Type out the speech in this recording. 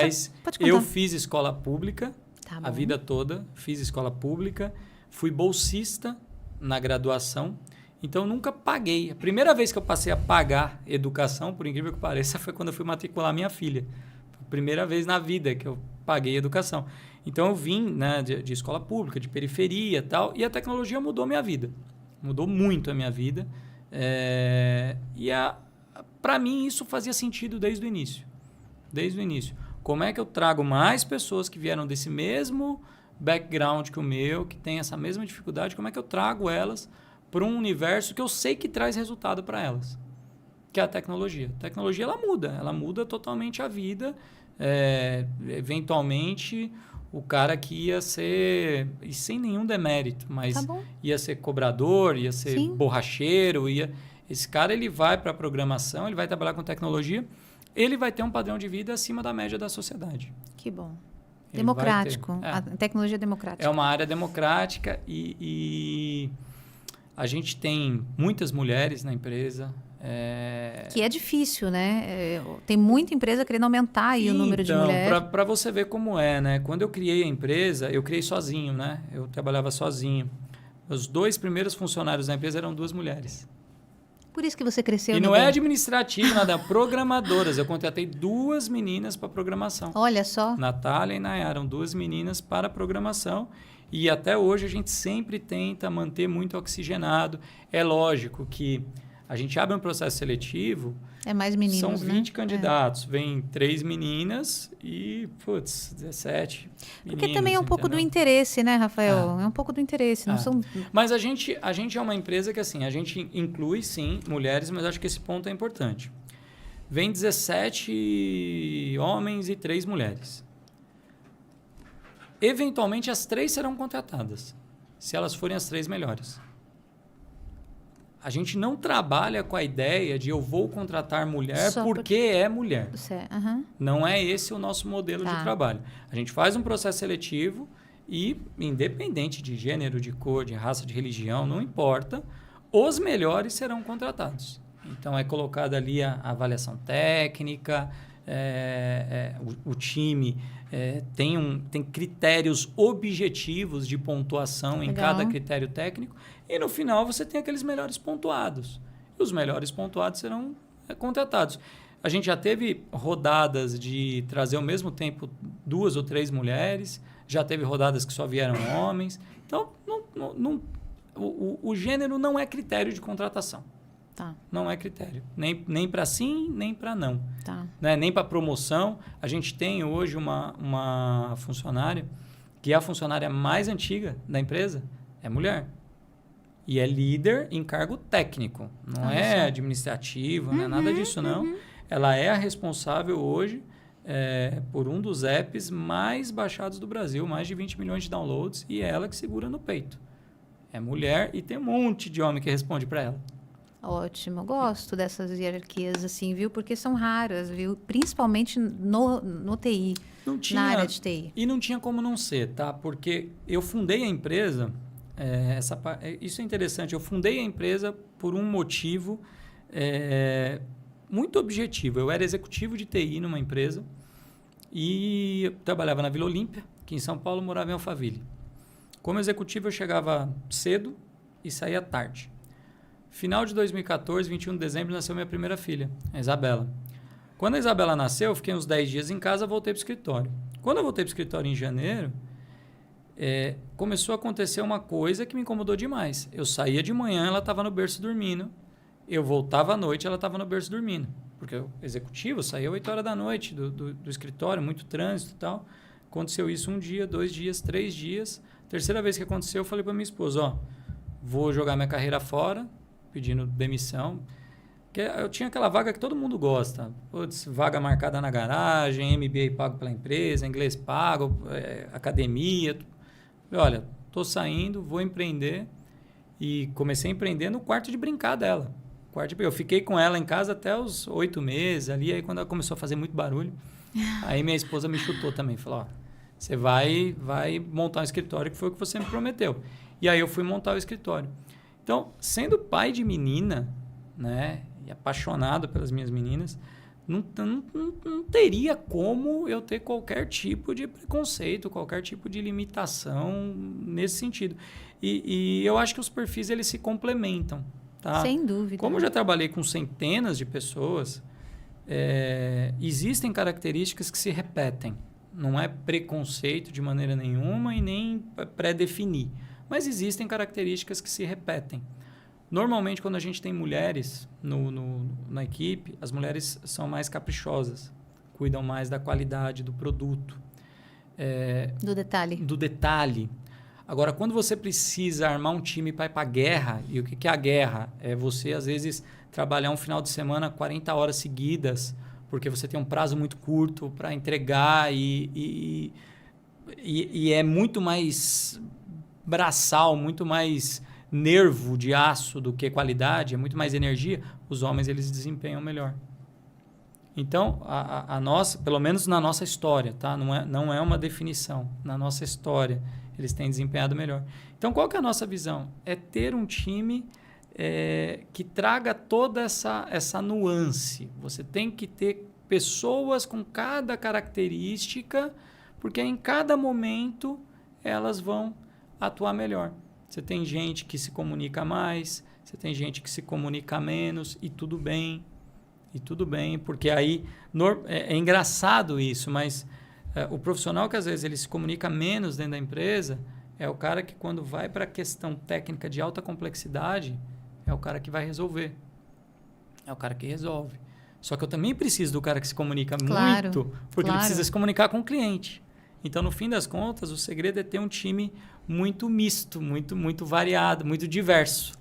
Mas eu fiz escola pública a vida toda. Fiz escola pública. Fui bolsista na graduação. Então, nunca paguei. A primeira vez que eu passei a pagar educação, por incrível que pareça, foi quando eu fui matricular minha filha. Foi a primeira vez na vida que eu paguei educação. Então, eu vim, né, de escola pública, de periferia e tal, e a tecnologia mudou minha vida. Mudou muito a minha vida. Para mim, isso fazia sentido desde o início. Desde o início. Como é que eu trago mais pessoas que vieram desse mesmo background que o meu, que tem essa mesma dificuldade, como é que eu trago elas para um universo que eu sei que traz resultado para elas, que é a tecnologia. A tecnologia, ela muda totalmente a vida. Eventualmente, o cara que ia ser, e sem nenhum demérito, mas ia ser cobrador, ia ser borracheiro, esse cara ele vai para a programação, ele vai trabalhar com tecnologia, ele vai ter um padrão de vida acima da média da sociedade. Que bom. Democrático. A tecnologia é democrática. É uma área democrática e a gente tem muitas mulheres na empresa. Que é difícil, né? Tem muita empresa querendo aumentar aí o número de mulheres. Para você ver como né? Quando eu criei a empresa, eu criei sozinho, né? Eu trabalhava sozinho. Os 2 primeiros funcionários da empresa eram 2 mulheres. Por isso que você cresceu. E não é administrativo, nada, programadoras. Eu contratei 2 meninas para programação. Olha só. Natália e Nayara, eram 2 meninas para programação. E até hoje a gente sempre tenta manter muito oxigenado. É lógico que a gente abre um processo seletivo. É mais meninos, são 20 né? candidatos. Vem 3 meninas e, 17 Porque meninos, também é um pouco do interesse, né, Rafael? É um pouco do interesse. Não são... Mas a gente é uma empresa que, assim, a gente inclui, sim, mulheres, mas acho que esse ponto é importante. Vem 17 homens e 3 mulheres. Eventualmente, as 3 serão contratadas, se elas forem as 3 melhores. A gente não trabalha com a ideia de eu vou contratar mulher porque é mulher. Não é esse o nosso modelo de trabalho. A gente faz um processo seletivo e, independente de gênero, de cor, de raça, de religião, não importa, os melhores serão contratados. Então, é colocada ali a avaliação técnica, o time tem critérios objetivos de pontuação em cada critério técnico e no final você tem aqueles melhores pontuados. E os melhores pontuados serão contratados. A gente já teve rodadas de trazer ao mesmo tempo 2 ou 3 mulheres, já teve rodadas que só vieram homens. Então, o gênero não é critério de contratação. Não é critério. Nem para sim, nem para não. Né? Nem para promoção. A gente tem hoje uma funcionária, que é a funcionária mais antiga da empresa, é mulher. E é líder em cargo técnico. Não é administrativo, não é nada disso, não. Ela é a responsável hoje por um dos apps mais baixados do Brasil, mais de 20 milhões de downloads, e é ela que segura no peito. É mulher e tem um monte de homem que responde para ela. Ótimo, gosto dessas hierarquias assim, viu? Porque são raras, viu? Principalmente no TI, na área de TI. E não tinha como não ser, tá? Porque eu fundei a empresa, isso é interessante, eu fundei a empresa por um motivo muito objetivo. Eu era executivo de TI numa empresa e eu trabalhava na Vila Olímpia, que em São Paulo, morava em Alphaville. Como executivo, eu chegava cedo e saía tarde. Final de 2014, 21 de dezembro, nasceu minha primeira filha, a Isabela. Quando a Isabela nasceu, eu fiquei uns 10 dias em casa, voltei para o escritório. Quando eu voltei para o escritório em janeiro, começou a acontecer uma coisa que me incomodou demais. Eu saía de manhã, ela estava no berço dormindo. Eu voltava à noite, ela estava no berço dormindo. Porque o executivo saía 8 horas da noite do escritório, muito trânsito e tal. Aconteceu isso 1 dia, 2 dias, 3 dias. Terceira vez que aconteceu, eu falei para minha esposa, vou jogar minha carreira fora, pedindo demissão. Porque eu tinha aquela vaga que todo mundo gosta. Putz, vaga marcada na garagem, MBA pago pela empresa, inglês pago, academia. Olha, estou saindo, vou empreender. E comecei a empreender no quarto de brincar dela. Eu fiquei com ela em casa até os 8 meses ali. Aí quando ela começou a fazer muito barulho, aí minha esposa me chutou também. Falou, você vai montar um escritório, que foi o que você me prometeu. E aí eu fui montar o escritório. Então, sendo pai de menina, né, e apaixonado pelas minhas meninas, não teria como eu ter qualquer tipo de preconceito, qualquer tipo de limitação nesse sentido. E eu acho que os perfis eles se complementam. Tá? Sem dúvida. Como eu já trabalhei com centenas de pessoas, existem características que se repetem. Não é preconceito de maneira nenhuma e nem pré-definir. Mas existem características que se repetem. Normalmente, quando a gente tem mulheres na equipe, as mulheres são mais caprichosas, cuidam mais da qualidade do produto. Do detalhe. Do detalhe. Agora, quando você precisa armar um time para ir para a guerra, e o que é a guerra? É você, às vezes, trabalhar um final de semana 40 horas seguidas, porque você tem um prazo muito curto para entregar e é muito mais braçal, muito mais nervo de aço do que qualidade, é muito mais energia, os homens eles desempenham melhor. Então, a nossa, pelo menos na nossa história, tá? Não é uma definição, na nossa história, eles têm desempenhado melhor. Então, qual que é a nossa visão? É ter um time que traga toda essa nuance. Você tem que ter pessoas com cada característica, porque em cada momento elas vão atuar melhor. Você tem gente que se comunica mais, você tem gente que se comunica menos, e tudo bem. E tudo bem, porque aí é engraçado isso, mas o profissional que às vezes ele se comunica menos dentro da empresa é o cara que, quando vai para a questão técnica de alta complexidade, é o cara que vai resolver. É o cara que resolve. Só que eu também preciso do cara que se comunica muito, porque ele precisa se comunicar com o cliente. Então, no fim das contas, o segredo é ter um time muito misto, muito variado, muito diverso.